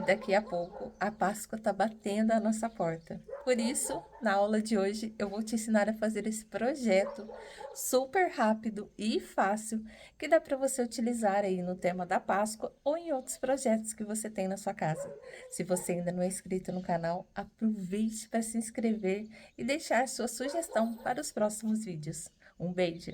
daqui a pouco a Páscoa está batendo a nossa porta. Por isso, na aula de hoje, eu vou te ensinar a fazer esse projeto super rápido e fácil que dá para você utilizar aí no tema da Páscoa ou em outros projetos que você tem na sua casa. Se você ainda não é inscrito no canal, aproveite para se inscrever e deixar sua sugestão para os próximos vídeos. Um beijo!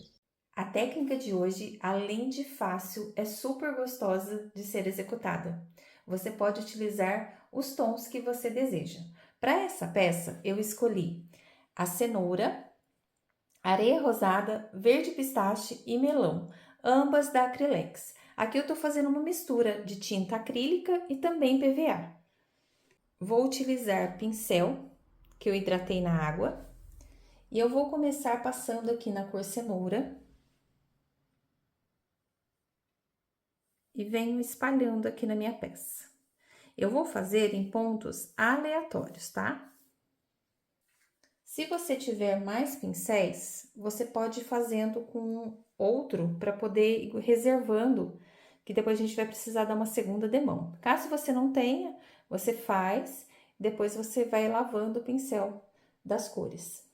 A técnica de hoje, além de fácil, é super gostosa de ser executada. Você pode utilizar os tons que você deseja. Para essa peça, eu escolhi a cenoura, areia rosada, verde pistache e melão, ambas da Acrylex. Aqui eu estou fazendo uma mistura de tinta acrílica e também PVA. Vou utilizar pincel, que eu hidratei na água, e eu vou começar passando aqui na cor cenoura e venho espalhando aqui na minha peça. Eu vou fazer em pontos aleatórios, tá? Se você tiver mais pincéis, você pode ir fazendo com outro para poder ir reservando, que depois a gente vai precisar dar uma segunda demão. Caso você não tenha, você faz, depois você vai lavando o pincel das cores.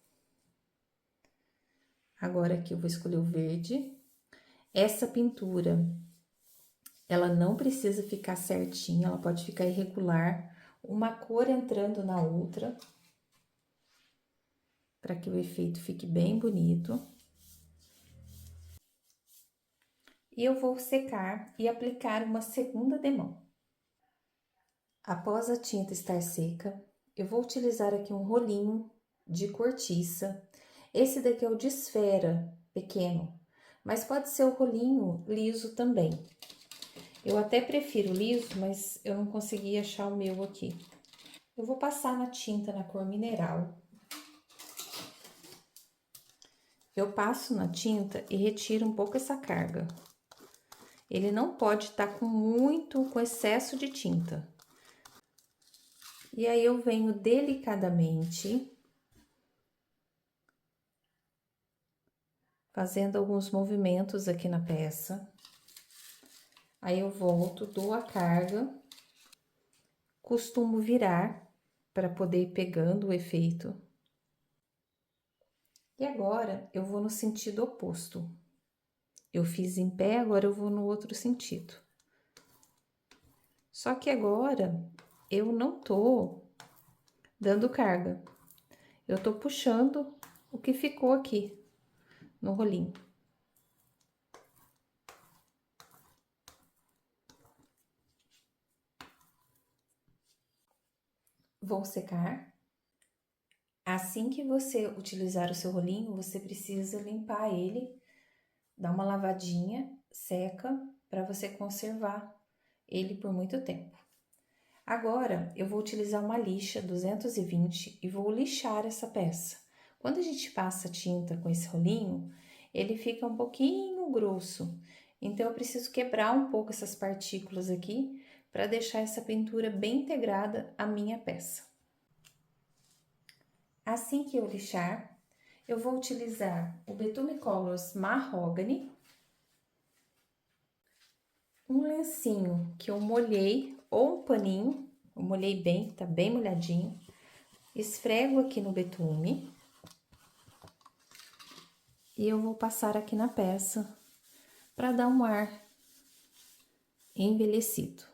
Agora aqui eu vou escolher o verde. Essa pintura, ela não precisa ficar certinha, ela pode ficar irregular, uma cor entrando na outra, para que o efeito fique bem bonito. E eu vou secar e aplicar uma segunda demão. Após a tinta estar seca, eu vou utilizar aqui um rolinho de cortiça. Esse daqui é o de esfera pequeno, mas pode ser o rolinho liso também. Eu até prefiro liso, mas eu não consegui achar o meu aqui. Eu vou passar na tinta na cor mineral. Eu passo na tinta e retiro um pouco essa carga. Ele não pode estar com excesso de tinta. E aí eu venho delicadamente fazendo alguns movimentos aqui na peça. Aí eu volto, dou a carga, costumo virar para poder ir pegando o efeito. E agora eu vou no sentido oposto. Eu fiz em pé, agora eu vou no outro sentido. Só que agora eu não tô dando carga. Eu tô puxando o que ficou aqui no rolinho. Vou secar. Assim que você utilizar o seu rolinho, você precisa limpar ele, dar uma lavadinha, seca, para você conservar ele por muito tempo. Agora, eu vou utilizar uma lixa 220 e vou lixar essa peça. Quando a gente passa tinta com esse rolinho, ele fica um pouquinho grosso. Então, eu preciso quebrar um pouco essas partículas aqui para deixar essa pintura bem integrada à minha peça. Assim que eu lixar, eu vou utilizar o Betume Colors Mahogany, um lencinho que eu molhei ou um paninho, eu molhei bem, tá bem molhadinho, esfrego aqui no betume e eu vou passar aqui na peça para dar um ar envelhecido.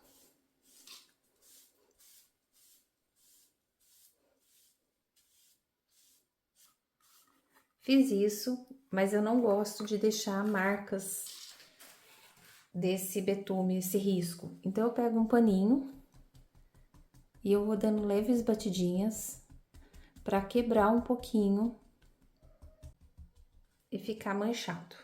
Fiz isso, mas eu não gosto de deixar marcas desse betume, esse risco. Então, eu pego um paninho e eu vou dando leves batidinhas para quebrar um pouquinho e ficar manchado.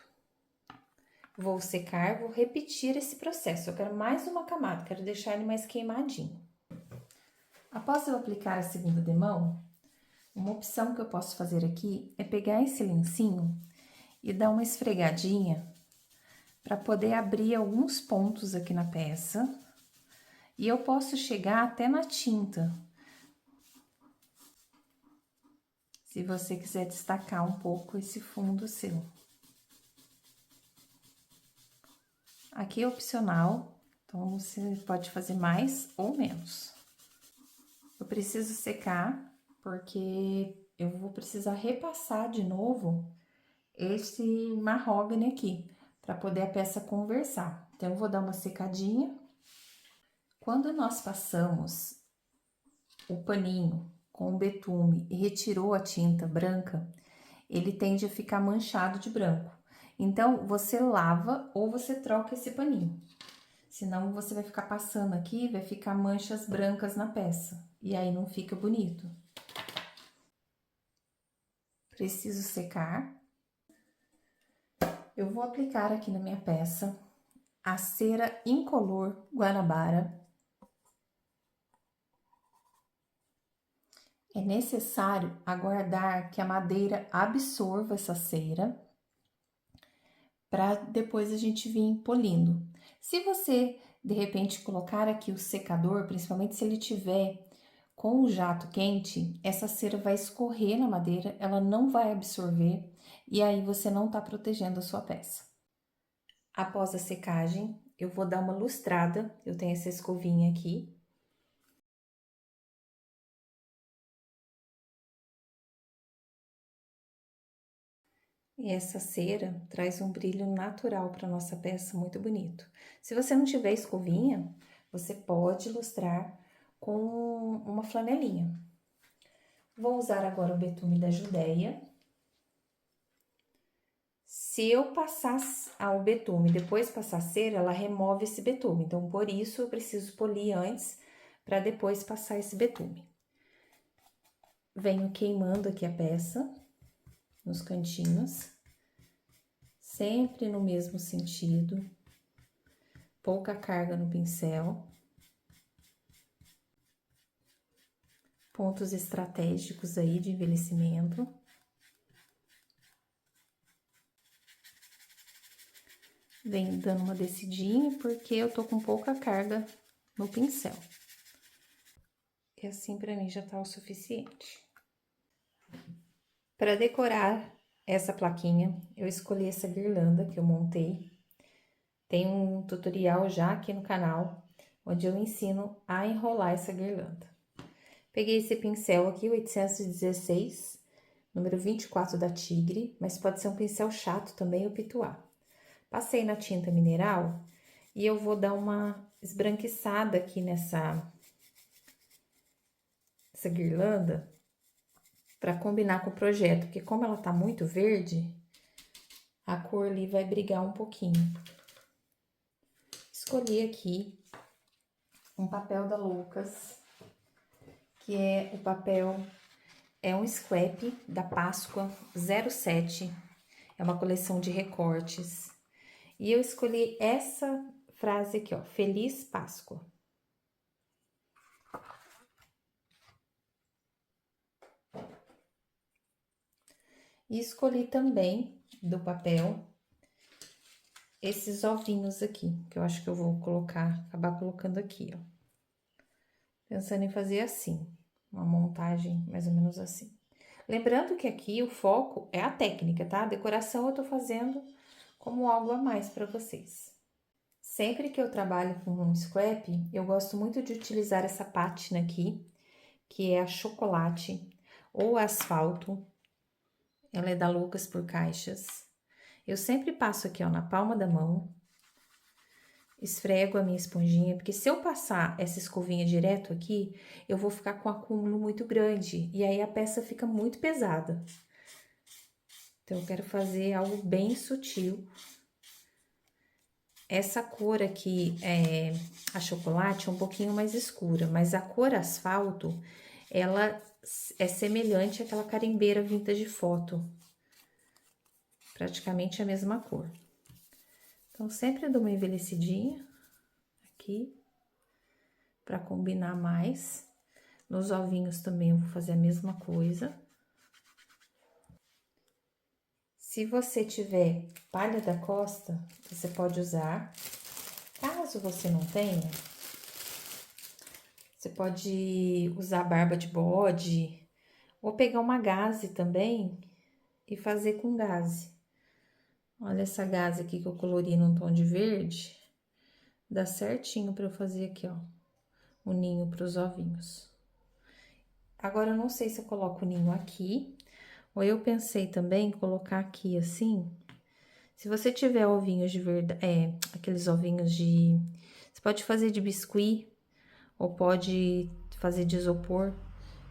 Vou secar, vou repetir esse processo. Eu quero mais uma camada, quero deixar ele mais queimadinho. Após eu aplicar a segunda demão, uma opção que eu posso fazer aqui é pegar esse lencinho e dar uma esfregadinha para poder abrir alguns pontos aqui na peça. E eu posso chegar até na tinta, se você quiser destacar um pouco esse fundo seu. Aqui é opcional, Então, você pode fazer mais ou menos. Eu preciso secar, porque eu vou precisar repassar de novo esse marrógane aqui, para poder a peça conversar. Então, eu vou dar uma secadinha. Quando nós passamos o paninho com o betume e retirou a tinta branca, ele tende a ficar manchado de branco. Então, você lava ou você troca esse paninho. Senão, você vai ficar passando aqui, vai ficar manchas brancas na peça. E aí, não fica bonito. Preciso secar. Eu vou aplicar aqui na minha peça a cera incolor Guanabara. É necessário aguardar que a madeira absorva essa cera, para depois a gente vir polindo. Se você, de repente, colocar aqui o secador, principalmente se ele tiver com o jato quente, essa cera vai escorrer na madeira, ela não vai absorver, e aí você não tá protegendo a sua peça. Após a secagem, eu vou dar uma lustrada, eu tenho essa escovinha aqui. E essa cera traz um brilho natural para nossa peça, muito bonito. Se você não tiver escovinha, você pode lustrar com uma flanelinha. Vou usar agora o betume da Judéia. Se eu passar o betume e depois passar a cera, ela remove esse betume. Então, por isso, eu preciso polir antes, para depois passar esse betume. Venho queimando aqui a peça, nos cantinhos, sempre no mesmo sentido, pouca carga no pincel. Pontos estratégicos aí de envelhecimento. Venho dando uma descidinha, porque eu tô com pouca carga no pincel. E assim, pra mim, já tá o suficiente. Para decorar essa plaquinha, eu escolhi essa guirlanda que eu montei. Tem um tutorial já aqui no canal, onde eu ensino a enrolar essa guirlanda. Peguei esse pincel aqui, 816, número 24 da Tigre, mas pode ser um pincel chato também, o pituá. Passei na tinta mineral e eu vou dar uma esbranquiçada aqui nessa guirlanda para combinar com o projeto, porque como ela tá muito verde, a cor ali vai brigar um pouquinho. Escolhi aqui um papel da Lucas, que é o papel, é um scrap da Páscoa 07, é uma coleção de recortes. E eu escolhi essa frase aqui, ó, Feliz Páscoa. E escolhi também do papel esses ovinhos aqui, que eu acho que eu vou acabar colocando aqui, ó. Pensando em fazer assim, uma montagem mais ou menos assim. Lembrando que aqui o foco é a técnica, tá? A decoração eu tô fazendo como algo a mais para vocês. Sempre que eu trabalho com um scrap, eu gosto muito de utilizar essa pátina aqui, que é a chocolate ou asfalto. Ela é da Lucas por caixas. Eu sempre passo aqui, ó, na palma da mão. Esfrego a minha esponjinha, porque se eu passar essa escovinha direto aqui, eu vou ficar com um acúmulo muito grande, e aí a peça fica muito pesada. Então, eu quero fazer algo bem sutil. Essa cor aqui, a chocolate, é um pouquinho mais escura, mas a cor asfalto, ela é semelhante àquela carimbeira vintage foto. Praticamente a mesma cor. Então, sempre dou uma envelhecidinha aqui, para combinar mais. Nos ovinhos também eu vou fazer a mesma coisa. Se você tiver palha da costa, você pode usar. Caso você não tenha, você pode usar barba de bode, ou pegar uma gaze também e fazer com gaze. Olha essa gaze aqui que eu colori num tom de verde. Dá certinho para eu fazer aqui, ó, o ninho para os ovinhos. Agora, eu não sei se eu coloco o ninho aqui, ou eu pensei também em colocar aqui, assim. Se você tiver ovinhos de verdade, aqueles ovinhos de... Você pode fazer de biscuit, ou pode fazer de isopor.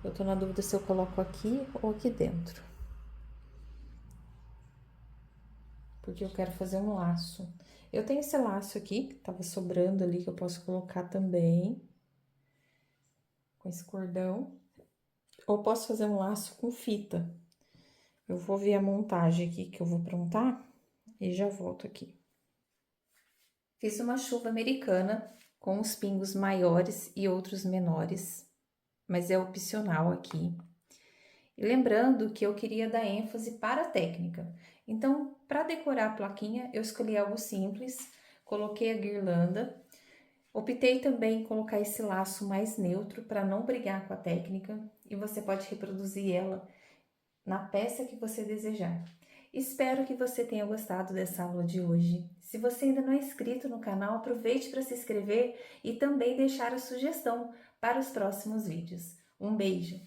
Eu tô na dúvida se eu coloco aqui ou aqui dentro. Porque eu quero fazer um laço. Eu tenho esse laço aqui, que tava sobrando ali, que eu posso colocar também. Com esse cordão. Ou posso fazer um laço com fita. Eu vou ver a montagem aqui que eu vou aprontar e já volto aqui. Fiz uma chuva americana com os pingos maiores e outros menores, mas é opcional aqui. E lembrando que eu queria dar ênfase para a técnica. Então, para decorar a plaquinha, eu escolhi algo simples, coloquei a guirlanda. Optei também em colocar esse laço mais neutro para não brigar com a técnica e você pode reproduzir ela na peça que você desejar. Espero que você tenha gostado dessa aula de hoje. Se você ainda não é inscrito no canal, aproveite para se inscrever e também deixar a sugestão para os próximos vídeos. Um beijo!